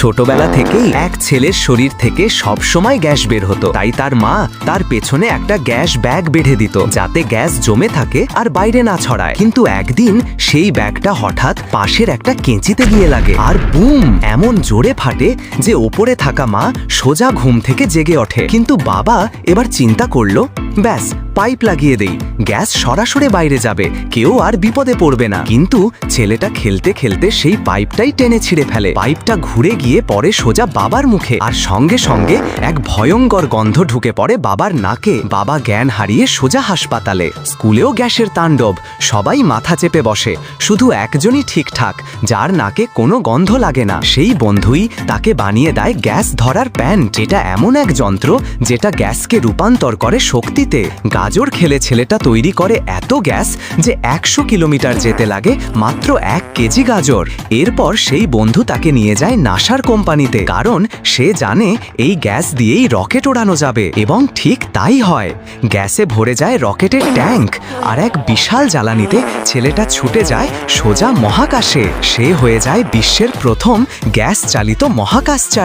ছোটবেলা থেকেই এক ছেলের শরীর থেকে সব সময় গ্যাস বের হতো, তাই তার মা তার পেছনে একটা গ্যাস ব্যাগ বেঁধে দিত যাতে গ্যাস জমে থাকে আর বাইরে না ছড়ায়। কিন্তু একদিন সেই ব্যাগটা হঠাৎ পাশের একটা কেঁচিতে গিয়ে লাগে আর বুম এমন জোরে ফাটে যে ওপরে থাকা মা সোজা ঘুম থেকে জেগে ওঠে। কিন্তু বাবা এবার চিন্তা করলো, ব্যাস পাইপ লাগিয়ে দেই, গ্যাস সরাসরি বাইরে যাবে, কেউ আর বিপদে পড়বে না। কিন্তু ছেলেটা খেলতে খেলতে সেই পাইপটাই টেনে ছিঁড়ে ফেলে। পাইপটা ঘুরে গিয়ে পড়ে সোজা বাবার মুখে আর সঙ্গে সঙ্গে এক ভয়ঙ্কর গন্ধ ঢুকে পড়ে বাবার নাকে। বাবা জ্ঞান হারিয়ে সোজা হাসপাতালে। স্কুলেও গ্যাসের তাণ্ডব, সবাই মাথা চেপে বসে, শুধু একজনই ঠিকঠাক, যার নাকে কোনো গন্ধ লাগে না। সেই বন্ধুই তাকে বানিয়ে দেয় গ্যাস ধরার প্যান্ট। এটা এমন এক যন্ত্র যেটা গ্যাসকে রূপান্তর করে শক্তিতে। গাজর খেলে ছেলেটা তৈরি করে এত গ্যাস যে 100 কিলোমিটার যেতে লাগে মাত্র 1 কেজি গাজর। এরপর সেই বন্ধু তাকে নিয়ে যায় নাসার কোম্পানিতে, কারণ সে জানে এই গ্যাস দিয়েই রকেট ওড়ানো যাবে। এবং ঠিক তাই হয়, গ্যাসে ভরে যায় রকেটের ট্যাঙ্ক আর এক বিশাল জ্বালানিতে ছেলেটা ছুটে যায় সোজা মহাকাশে। সে হয়ে যায় বিশ্বের প্রথম গ্যাস চালিত মহাকাশচারী।